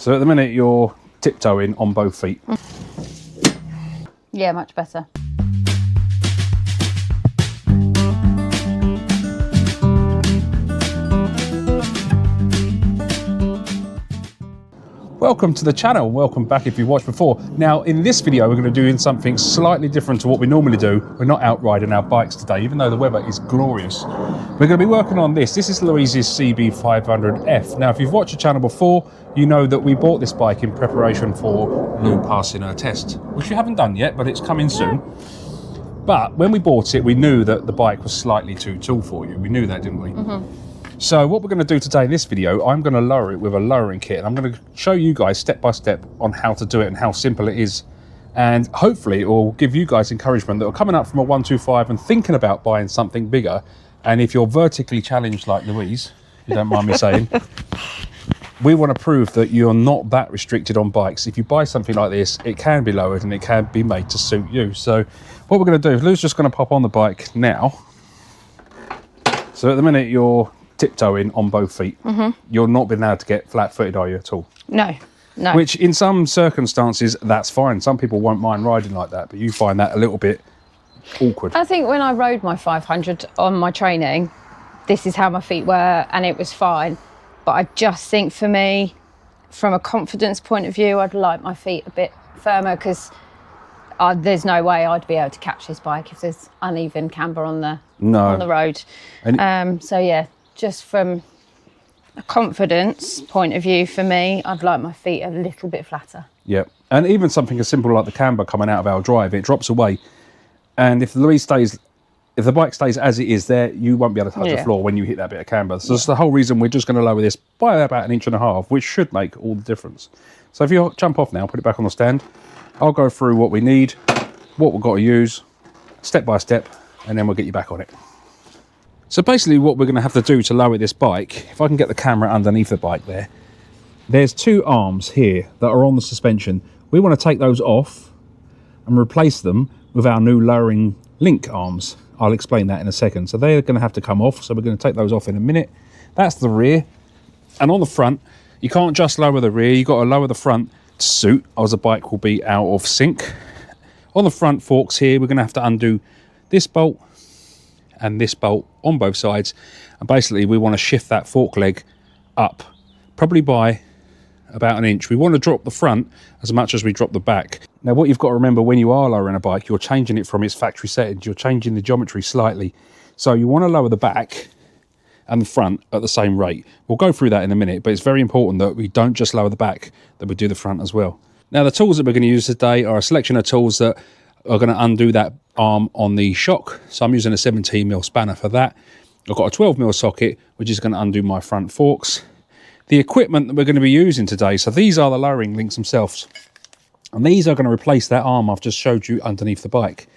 So at the minute you're tiptoeing on both feet. Yeah, much better. Welcome to the channel, welcome back if you've watched before. Now in this video we're going to do something slightly different to what we normally do. We're not out riding our bikes today, even though the weather is glorious. We're going to be working on this. This is Louise's CB500F. Now if you've watched the channel before, you know that we bought this bike in preparation for Lou passing her test, which you haven't done yet, but it's coming soon. But when we bought it, we knew that the bike was slightly too tall for you. We knew that, didn't we? So what we're going to do today in this video, I'm going to lower it with a lowering kit, and I'm going to show you guys step by step on how to do it and how simple it is. And hopefully it will give you guys encouragement that are coming up from a 125 and thinking about buying something bigger. And if you're vertically challenged like Louise, if you don't mind me saying, we want to prove that you're not that restricted on bikes. If you buy something like this, it can be lowered and it can be made to suit you. So what we're going to do, Lou's just going to pop on the bike now. So at the minute you're tiptoeing on both feet. You're not being able to get flat-footed, are you, at all? No. Which in some circumstances that's fine. Some people won't mind riding like that, but you find that a little bit awkward. I think when I rode my 500 on my training, this is how my feet were and it was fine. But I just think for me, from a confidence point of view, I'd like my feet a bit firmer, because there's no way I'd be able to catch this bike if there's uneven camber on the road. So yeah, just from a confidence point of view, for me, I'd like my feet a little bit flatter. Yeah, and even something as simple like the camber coming out of our drive, it drops away. And if the bike stays as it is there, you won't be able to touch the floor when you hit that bit of camber. So that's the whole reason we're just going to lower this by about 1.5 inches, which should make all the difference. So if you jump off now, put it back on the stand, I'll go through what we need, what we've got to use, step by step, and then we'll get you back on it. So basically what we're going to have to do to lower this bike, if I can get the camera underneath the bike there, there's two arms here that are on the suspension. We want to take those off and replace them with our new lowering link arms. I'll explain that in a second. So they're going to have to come off, so we're going to take those off in a minute. That's the rear. And on the front, you can't just lower the rear, you've got to lower the front to suit, or the bike will be out of sync. On the front forks here, we're going to have to undo this bolt and this bolt on both sides, and basically we want to shift that fork leg up probably by about 1 inch. We want to drop the front as much as we drop the back. Now what you've got to remember, when you are lowering a bike, you're changing it from its factory settings, you're changing the geometry slightly, so you want to lower the back and the front at the same rate. We'll go through that in a minute, but it's very important that we don't just lower the back, that we do the front as well. Now the tools that we're going to use today are a selection of tools that are going to undo that arm on the shock. So I'm using a 17mm spanner for that. I've got a 12mm socket, which is going to undo my front forks. The equipment that we're going to be using today, so these are the lowering links themselves, and these are going to replace that arm I've just showed you underneath the bike.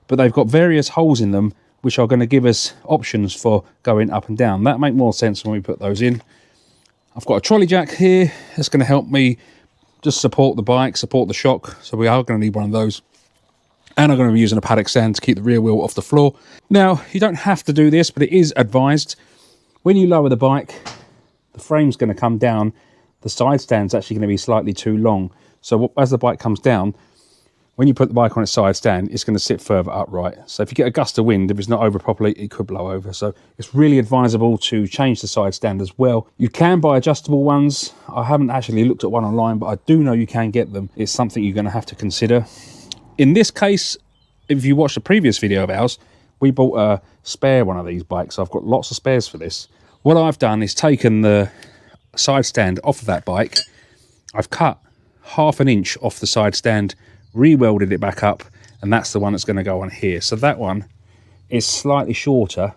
But they've got various holes in them, which are going to give us options for going up and down. That make more sense when we put those in. I've got a trolley jack here that's going to help me just support the bike, support the shock, so we are going to need one of those. And I'm going to be using a paddock stand to keep the rear wheel off the floor. Now, you don't have to do this, but it is advised. When you lower the bike, the frame's going to come down. The side stand's actually going to be slightly too long. So as the bike comes down, when you put the bike on its side stand, it's going to sit further upright. So if you get a gust of wind, if it's not over properly, it could blow over. So it's really advisable to change the side stand as well. You can buy adjustable ones. I haven't actually looked at one online, but I do know you can get them. It's something you're going to have to consider. In this case, if you watched the previous video of ours, we bought a spare one of these bikes. I've got lots of spares for this. What I've done is taken the side stand off of that bike. I've cut 1/2 inch off the side stand, re-welded it back up, and that's the one that's going to go on here. So that one is slightly shorter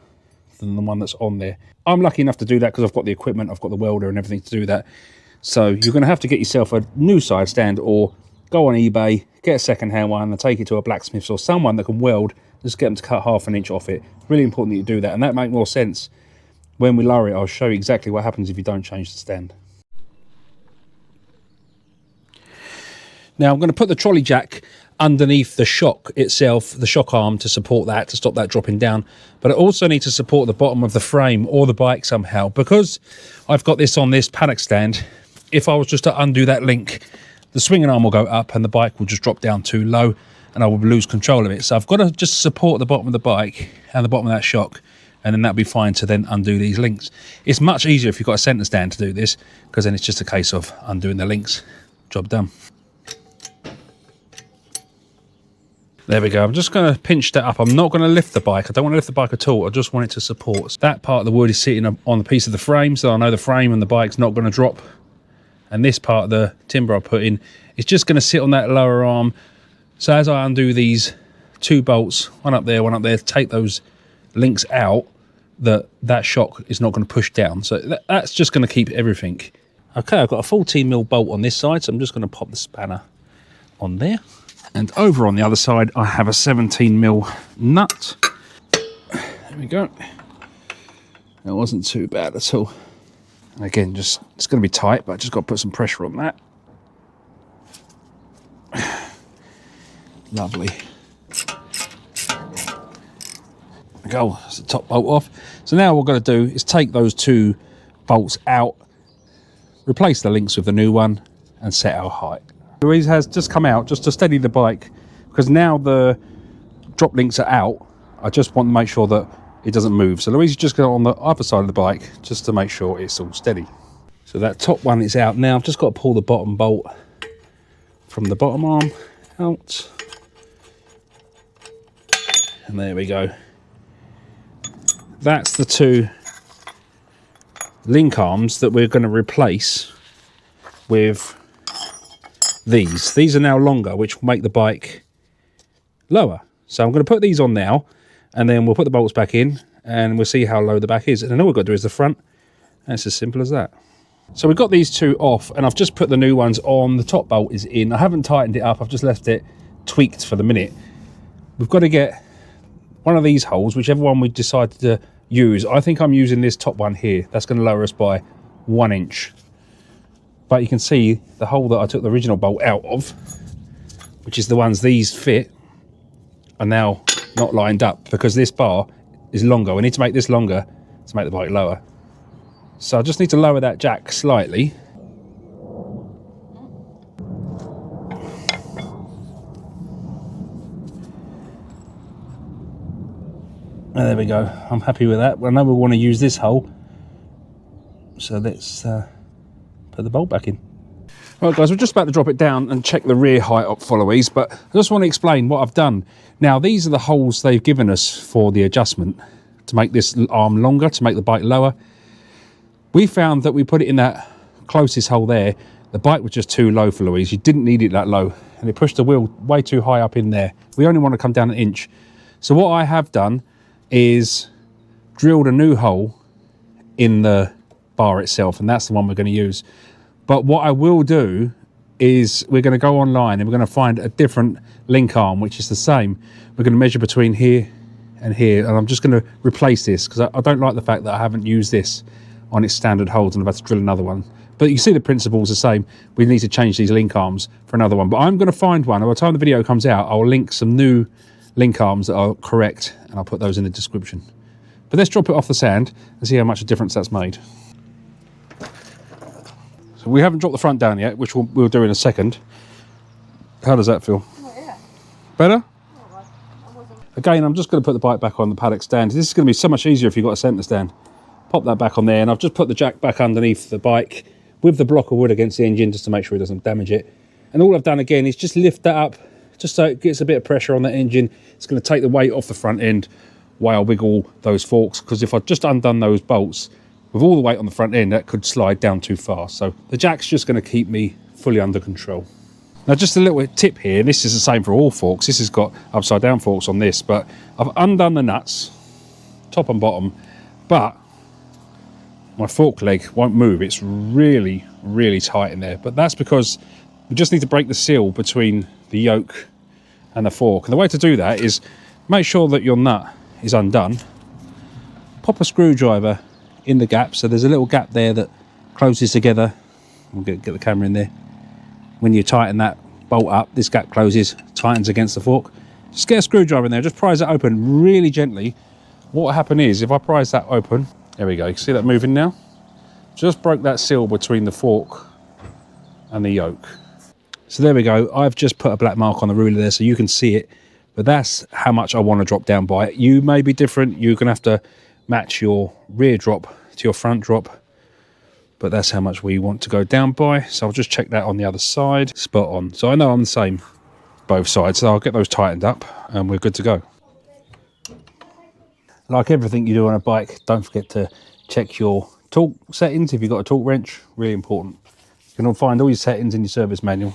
than the one that's on there. I'm lucky enough to do that because I've got the equipment, I've got the welder and everything to do that. So you're going to have to get yourself a new side stand, or go on eBay, get a second-hand one and take it to a blacksmith's or someone that can weld. Just get them to cut 1/2 inch off it. It's really important that you do that, and that makes more sense when we lower it. I'll show you exactly what happens if you don't change the stand. Now I'm going to put the trolley jack underneath the shock itself, the shock arm, to support that, to stop that dropping down. But I also need to support the bottom of the frame or the bike somehow. Because I've got this on this paddock stand, if I was just to undo that link, the swinging arm will go up and the bike will just drop down too low and I will lose control of it. So I've got to just support the bottom of the bike and the bottom of that shock, and then that'll be fine to then undo these links. It's much easier if you've got a centre stand to do this, because then it's just a case of undoing the links. Job done. There we go. I'm just going to pinch that up. I'm not going to lift the bike. I don't want to lift the bike at all. I just want it to support. So that part of the wood is sitting on the piece of the frame, so I know the frame and the bike's not going to drop. And this part of the timber I put in is just going to sit on that lower arm. So as I undo these 2 bolts, one up there, take those links out, that shock is not going to push down. So that's just going to keep everything. Okay, I've got a 14mm bolt on this side, so I'm just going to pop the spanner on there. And over on the other side, I have a 17mm nut. There we go. That wasn't too bad at all. Again, it's going to be tight, but I just got to put some pressure on that. Lovely. There we go, that's the top bolt off. So now what we're going to do is take those 2 bolts out, replace the links with the new one, and set our height. Louise has just come out just to steady the bike, because now the drop links are out. I just want to make sure that it doesn't move. So Louise is just going on the other side of the bike just to make sure it's all steady. So that top one is out now. I've just got to pull the bottom bolt from the bottom arm out. And there we go. That's the 2 link arms that we're going to replace with these. These are now longer, which will make the bike lower. So I'm going to put these on now, and then we'll put the bolts back in and we'll see how low the back is. And then all we've got to do is the front, and it's as simple as that. So we've got these 2 off, and I've just put the new ones on. The top bolt is in. I haven't tightened it up. I've just left it tweaked for the minute. We've got to get one of these holes, whichever one we decide to use. I think I'm using this top one here. That's going to lower us by 1 inch. But you can see the hole that I took the original bolt out of, which is the ones these fit, are now not lined up because this bar is longer. We need to make this longer to make the bike lower. So I just need to lower that jack slightly. And there we go. I'm happy with that. I know we want to use this hole, so let's put the bolt back in. Right guys, we're just about to drop it down and check the rear height up for Louise, but I just want to explain what I've done. Now these are the holes they've given us for the adjustment to make this arm longer, to make the bike lower. We found that we put it in that closest hole there. The bike was just too low for Louise. You didn't need it that low, and it pushed the wheel way too high up in there. We only want to come down 1 inch. So what I have done is drilled a new hole in the bar itself, and that's the one we're going to use. But what I will do is we're going to go online and we're going to find a different link arm which is the same. We're going to measure between here and here, and I'm just going to replace this because I don't like the fact that I haven't used this on its standard holes and I've had to drill another one. But you see the principle's the same. We need to change these link arms for another one, but I'm going to find one. By the time the video comes out, I'll link some new link arms that are correct, and I'll put those in the description. But let's drop it off the sand and see how much a difference that's made. So we haven't dropped the front down yet, which we'll do in a second. How does that feel? Oh, yeah. Better? Again, I'm just going to put the bike back on the paddock stand. This is going to be so much easier if you've got a centre stand. Pop that back on there, and I've just put the jack back underneath the bike with the block of wood against the engine just to make sure it doesn't damage it. And all I've done again is just lift that up just so it gets a bit of pressure on the engine. It's going to take the weight off the front end while I wiggle those forks, because if I've just undone those bolts with all the weight on the front end, that could slide down too far. So the jack's just going to keep me fully under control. Now just a little tip here, this is the same for all forks. This has got upside down forks on this, but I've undone the nuts, top and bottom, but my fork leg won't move. It's really, really tight in there. But that's because we just need to break the seal between the yoke and the fork. And the way to do that is make sure that your nut is undone. Pop a screwdriver in the gap. So there's a little gap there that closes together. We'll get the camera in there. When you tighten that bolt up, this gap closes, tightens against the fork. Just get a screwdriver in there, just prise it open really gently. What will happen is, if I prise that open, there we go, you see that moving now? Just broke that seal between the fork and the yoke. So there we go. I've just put a black mark on the ruler there so you can see it, but that's how much I want to drop down by. You may be different. You're going to have to match your rear drop to your front drop, but that's how much we want to go down by. So I'll just check that on the other side. Spot on. So I know I'm the same both sides, so I'll get those tightened up and we're good to go. Like everything you do on a bike, don't forget to check your torque settings. If you've got a torque wrench, really important. You can find all your settings in your service manual.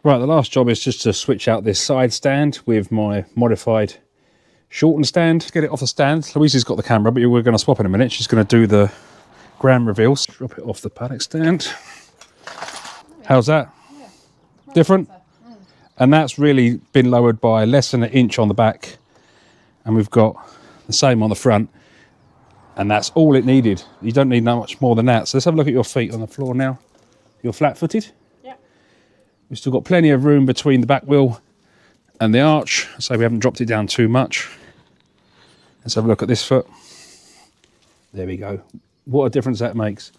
Right, the last job is just to switch out this side stand with my modified shortened stand. Get it off the stand. Louise has got the camera, but we're going to swap in a minute. She's going to do the gram reveals. Drop it off the paddock stand. How's that? Yeah. Different? And that's really been lowered by less than an inch on the back. And we've got the same on the front. And that's all it needed. You don't need that much more than that. So let's have a look at your feet on the floor now. You're flat-footed? We've still got plenty of room between the back wheel and the arch, so we haven't dropped it down too much. Let's have a look at this foot. There we go. What a difference that makes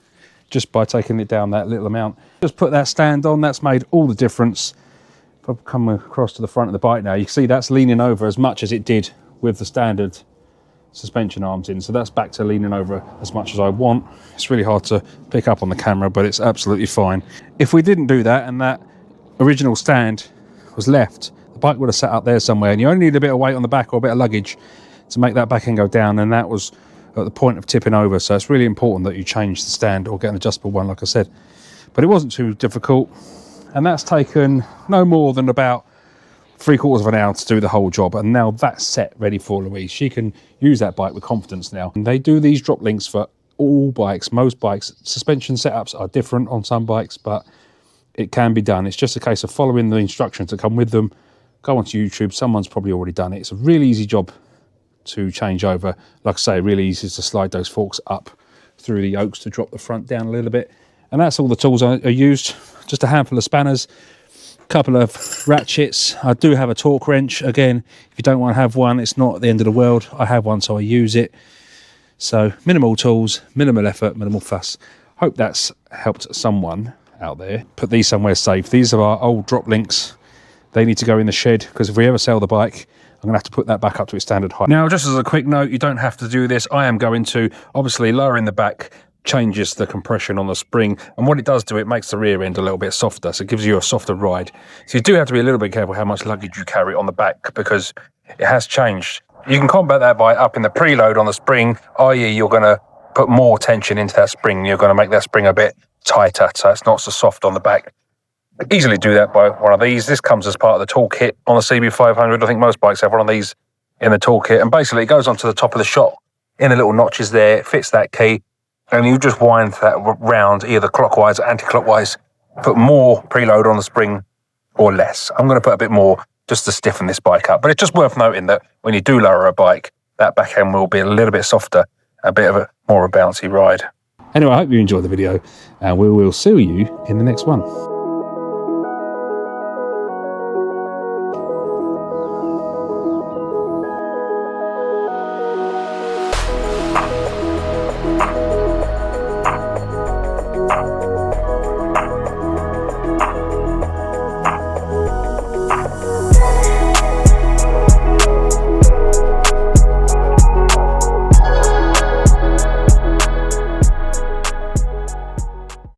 just by taking it down that little amount. Just put that stand on, that's made all the difference. If I come across to the front of the bike now, you can see that's leaning over as much as it did with the standard suspension arms in. So that's back to leaning over as much as I want. It's really hard to pick up on the camera, but it's absolutely fine. If we didn't do that and that original stand was left, the bike would have sat up there somewhere, and you only need a bit of weight on the back or a bit of luggage to make that back end go down, and that was at the point of tipping over. So it's really important that you change the stand or get an adjustable one, like I said. But it wasn't too difficult, and that's taken no more than about 3/4 of an hour to do the whole job. And now that's set ready for Louise. She can use that bike with confidence now. And they do these drop links for all bikes, most bikes. Suspension setups are different on some bikes, but it can be done. It's just a case of following the instructions that come with them. Go onto YouTube, someone's probably already done it. It's a really easy job to change over. Like I say, really easy to slide those forks up through the yokes to drop the front down a little bit. And that's all the tools are used. Just a handful of spanners, a couple of ratchets. I do have a torque wrench. Again, if you don't want to have one, it's not the end of the world. I have one, so I use it. So minimal tools, minimal effort, minimal fuss. Hope that's helped someone out there. Put these somewhere safe. These are our old drop links. They need to go in the shed, because if we ever sell the bike, I'm going to have to put that back up to its standard height. Now, just as a quick note, you don't have to do this. I am going to. Obviously, lowering the back changes the compression on the spring, and what it does do, it makes the rear end a little bit softer, so it gives you a softer ride. So you do have to be a little bit careful how much luggage you carry on the back, because it has changed. You can combat that by upping the preload on the spring, i.e. you're going to put more tension into that spring. You're going to make that spring a bit tighter, so it's not so soft on the back. Easily do that by one of these. This comes as part of the toolkit on the CB500. I think most bikes have one of these in the toolkit, and basically it goes onto the top of the shot in the little notches there. It fits that key, and you just wind that round either clockwise or anti-clockwise. Put more preload on the spring or less. I'm going to put a bit more just to stiffen this bike up, but it's just worth noting that when you do lower a bike, that back end will be a little bit softer, a bit of a more of a bouncy ride. Anyway, I hope you enjoyed the video, and we will see you in the next one.